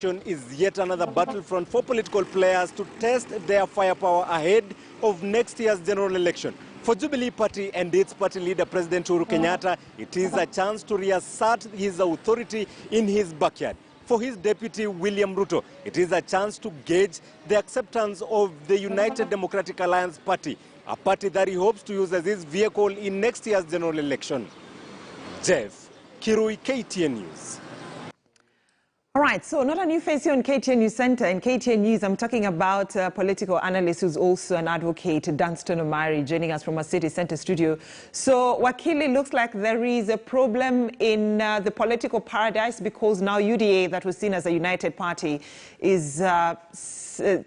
Is yet another battlefront for political players to test their firepower ahead of next year's general election. For Jubilee Party and its party leader, President Uhuru Kenyatta, it is a chance to reassert his authority in his backyard. For his deputy, William Ruto, it is a chance to gauge the acceptance of the United Democratic Alliance Party, a party that he hopes to use as his vehicle in next year's general election. Jeff Kirui, KTN News. All right, so not a new face here on KTN News Center. In KTN News, I'm talking about political analyst who's also an advocate, Dunstan Omari, joining us from our city center studio. So, Wakili, looks like there is a problem in the political paradise because now UDA, that was seen as a united party, is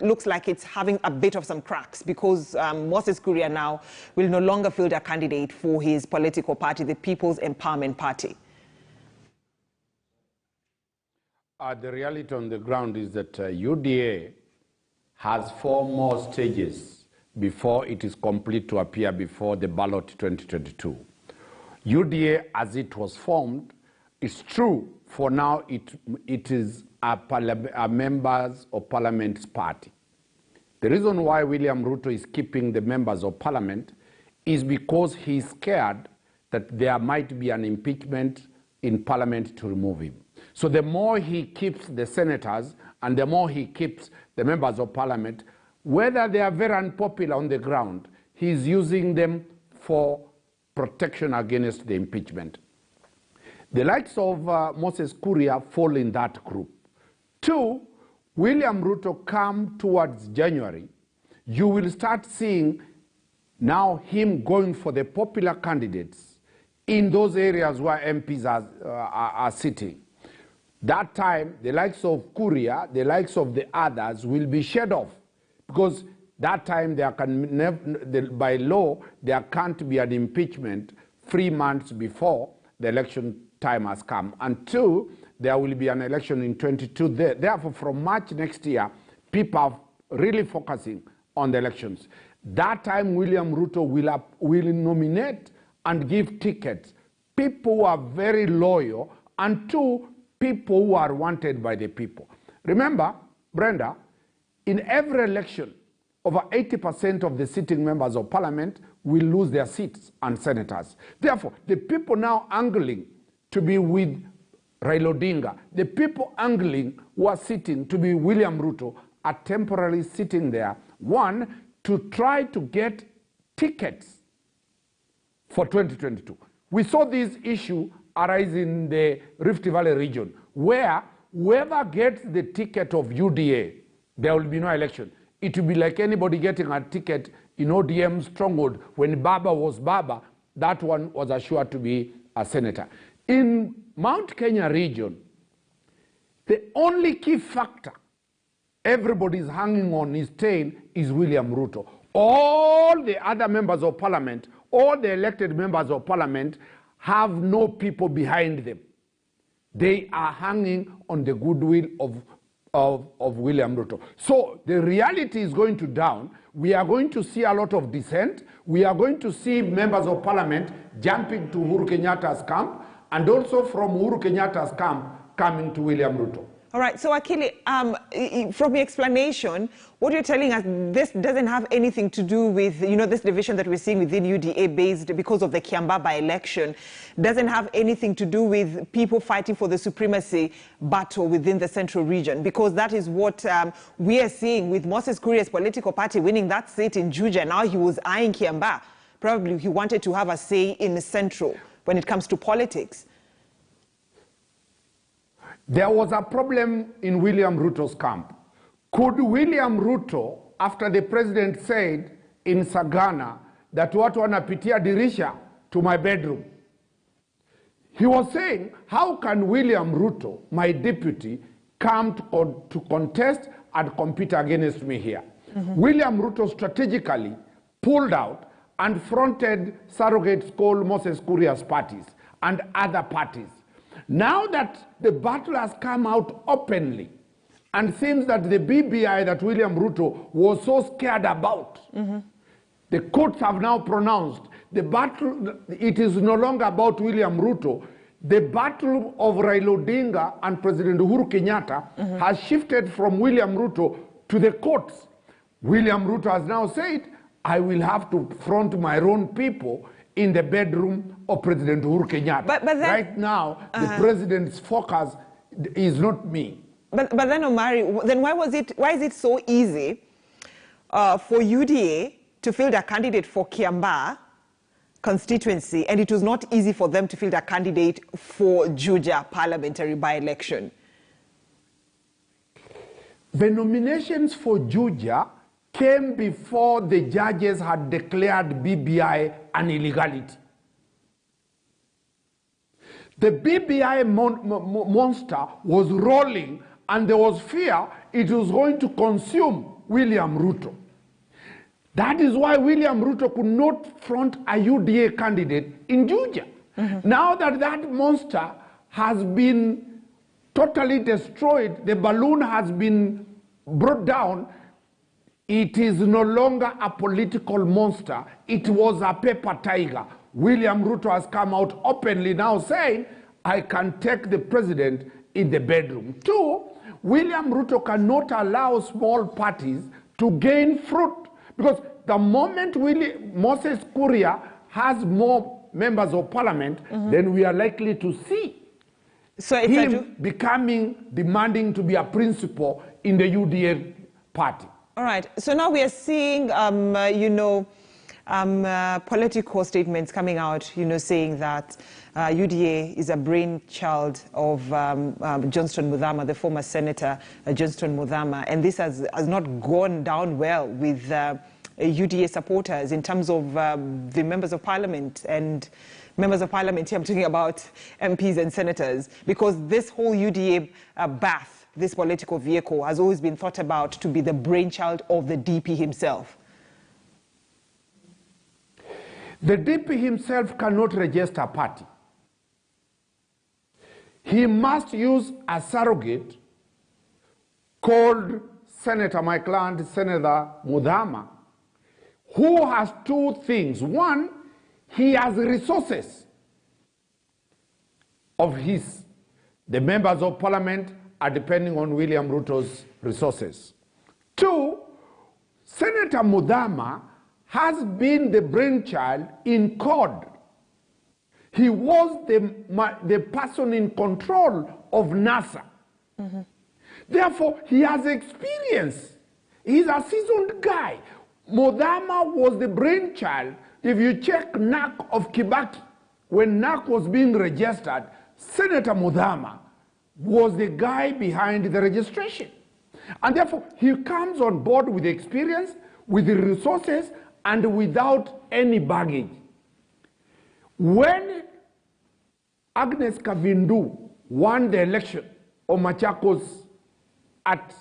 looks like it's having a bit of some cracks because Moses Kuria now will no longer field a candidate for his political party, the People's Empowerment Party. The reality on the ground is that UDA has 4 more stages before it is complete to appear before the ballot 2022. UDA, as it was formed, is true for now it is a members of parliament's party. The reason why William Ruto is keeping the members of parliament is because he is scared that there might be an impeachment in parliament to remove him. So the more he keeps the senators and the more he keeps the members of parliament, whether they are very unpopular on the ground, he's using them for protection against the impeachment. The likes of Moses Kuria fall in that group. 2, William Ruto come towards January, you will start seeing now him going for the popular candidates in those areas where MPs are sitting. That time, the likes of Kuria, the likes of the others will be shed off because that time there can by law there can't be an impeachment 3 months before the election time has come. And 2, there will be an election in 22. Therefore, from March next year, people are really focusing on the elections. That time, William Ruto will nominate and give tickets people who are very loyal, and 2, people who are wanted by the people. Remember, Brenda, in every election, over 80% of the sitting members of parliament will lose their seats and senators. Therefore, the people now angling to be with Raila Odinga, the people angling who are sitting to be William Ruto are temporarily sitting there, 1, to try to get tickets for 2022. We saw this issue arise in the Rift Valley region, where whoever gets the ticket of UDA, there will be no election. It will be like anybody getting a ticket in ODM stronghold. When Baba was Baba, that one was assured to be a senator. In Mount Kenya region, the only key factor everybody is hanging on his tail is William Ruto. All the other members of parliament, all the elected members of parliament have no people behind them. They are hanging on the goodwill of William Ruto. So the reality is going to down. We are going to see a lot of dissent. We are going to see members of parliament jumping to Uhuru Kenyatta's camp, and also from Uhuru Kenyatta's camp coming to William Ruto. All right, so Akili, from your explanation, what you're telling us, this doesn't have anything to do with, this division that we're seeing within UDA based because of the Kiambaa by-election, doesn't have anything to do with people fighting for the supremacy battle within the central region, because that is what we are seeing with Moses Kuria's political party winning that seat in Juja. Now he was eyeing Kiambaa. Probably he wanted to have a say in the central when it comes to politics. There was a problem in William Ruto's camp. Could William Ruto, after the president said in Sagana that watu wanapitia dirisha to my bedroom, he was saying, how can William Ruto, my deputy, come to contest and compete against me here? William Ruto strategically pulled out and fronted surrogates called Moses Kuria's parties and other parties. Now that the battle has come out openly, and seems that the BBI that William Ruto was so scared about, the courts have now pronounced the battle, it is no longer about William Ruto. the battle of Raila Odinga and President Uhuru Kenyatta has shifted from William Ruto to the courts. William Ruto has now said, I will have to front my own people in the bedroom of President Uhuru Kenyatta. But then, right now, the president's focus is not me. But then, Omari, then why is it so easy for UDA to field a candidate for Kiambaa constituency, and it was not easy for them to field a candidate for Juja parliamentary by-election? The nominations for Juja came before the judges had declared BBI an illegality. The BBI monster was rolling, and there was fear it was going to consume William Ruto. That is why William Ruto could not front a UDA candidate in Juja. Now that that monster has been totally destroyed, the balloon has been brought down, it is no longer a political monster. It was a paper tiger. William Ruto has come out openly now saying, I can take the president in the bedroom. Two, William Ruto cannot allow small parties to gain fruit, because the moment Moses Kuria has more members of parliament, then we are likely to see him demanding to be a principal in the UDA party. All right. So now we are seeing, political statements coming out, saying that UDA is a brainchild of Johnston Muthama, the former senator, Johnston Muthama, and this has not gone down well with UDA supporters in terms of the members of parliament. And members of parliament here, I'm talking about MPs and senators, because this whole UDA bath, this political vehicle, has always been thought about to be the brainchild of the DP himself. The DP himself cannot register a party. He must use a surrogate called Senator, my client, Senator Muthama, who has two things. One, he has resources of his. The members of parliament are depending on William Ruto's resources. Two, Senator Muthama has been the brainchild in CORD. He was the person in control of NASA. Therefore, he has experience. He's a seasoned guy. Muthama was the brainchild. If you check NAC of Kibaki, when NAC was being registered, Senator Muthama was the guy behind the registration. And therefore, he comes on board with experience, with the resources, and without any baggage. When Agnes Kavindu won the election of Machakos at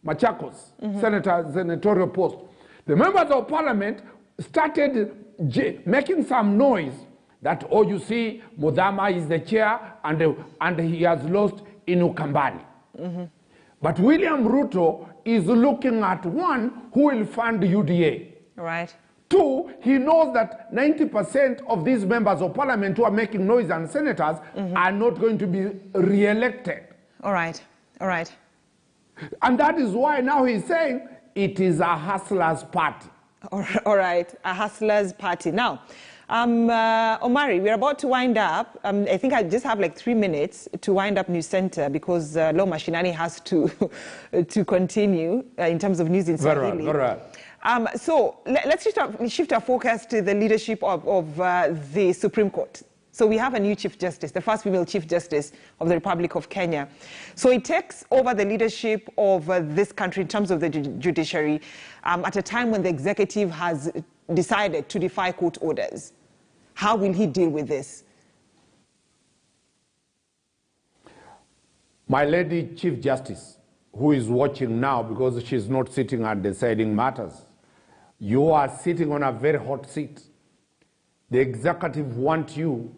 Machakos, senatorial post, the members of parliament started making some noise that, oh, you see, Muthama is the chair and he has lost in Ukambani. But William Ruto is looking at one who will fund UDA. Right. Two, he knows that 90% of these members of parliament who are making noise and senators are not going to be re-elected. All right. All right. And that is why now he's saying it is a hustler's party. All right, a hustler's party. Now, Omari, we're about to wind up. I think I just have like 3 minutes to wind up News Center because Law Mashinani has to to continue in terms of news in Swahili. Very right. So let's shift our focus to the leadership of the Supreme Court. So we have a new Chief Justice, the first female Chief Justice of the Republic of Kenya. So it takes over the leadership of this country in terms of the judiciary at a time when the executive has decided to defy court orders. How will he deal with this? My lady Chief Justice, who is watching now because she's not sitting and deciding matters, you are sitting on a very hot seat. The executive wants you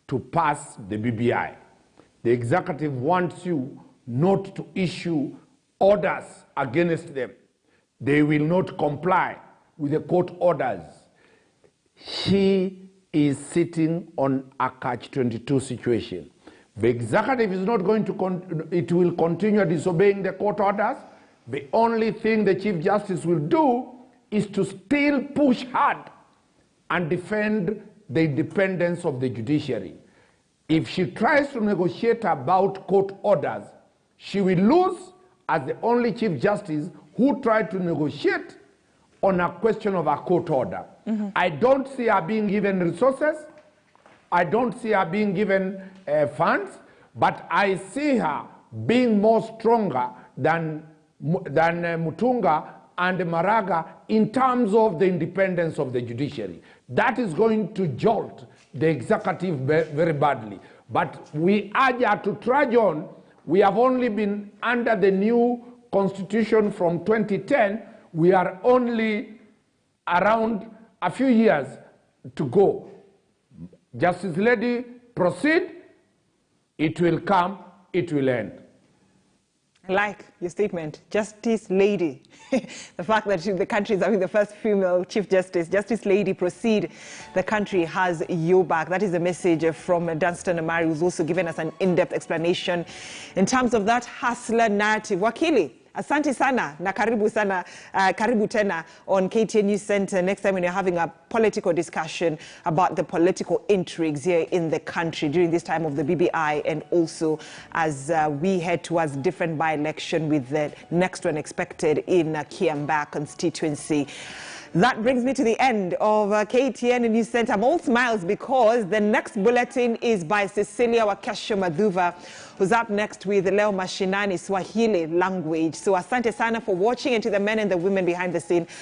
to pass the BBI. The executive wants you not to issue orders against them. They will not comply with the court orders. She is sitting on a catch-22 situation. The executive is not going to, it will continue disobeying the court orders. The only thing the Chief Justice will do is to still push hard and defend the independence of the judiciary. If she tries to negotiate about court orders, she will lose as the only Chief Justice who tried to negotiate on a question of a court order. I don't see her being given resources. I don't see her being given funds, but I see her being more stronger than Mutunga and Maraga in terms of the independence of the judiciary. That is going to jolt the executive very badly. But we urge her to trudge on. We have only been under the new constitution from 2010. We are only around a few years to go. Justice Lady, proceed. It will come, it will end. I like your statement, Justice Lady. The fact that the country is having the first female Chief Justice. Justice Lady, proceed. The country has your back. That is the message from Dunstan Amari, who's also given us an in-depth explanation in terms of that hustler narrative. Wakili, asante sana na karibu sana, karibu tena on KTN News Center next time when you're having a political discussion about the political intrigues here in the country during this time of the BBI, and also as we head towards different by-election with the next one expected in Kiambaa constituency. That brings me to the end of KTN News Center. I'm all smiles because the next bulletin is by Cecilia Wakesho Madhuva, who's up next with Leo Mashinani Swahili language. So asante sana for watching, and to the men and the women behind the scene.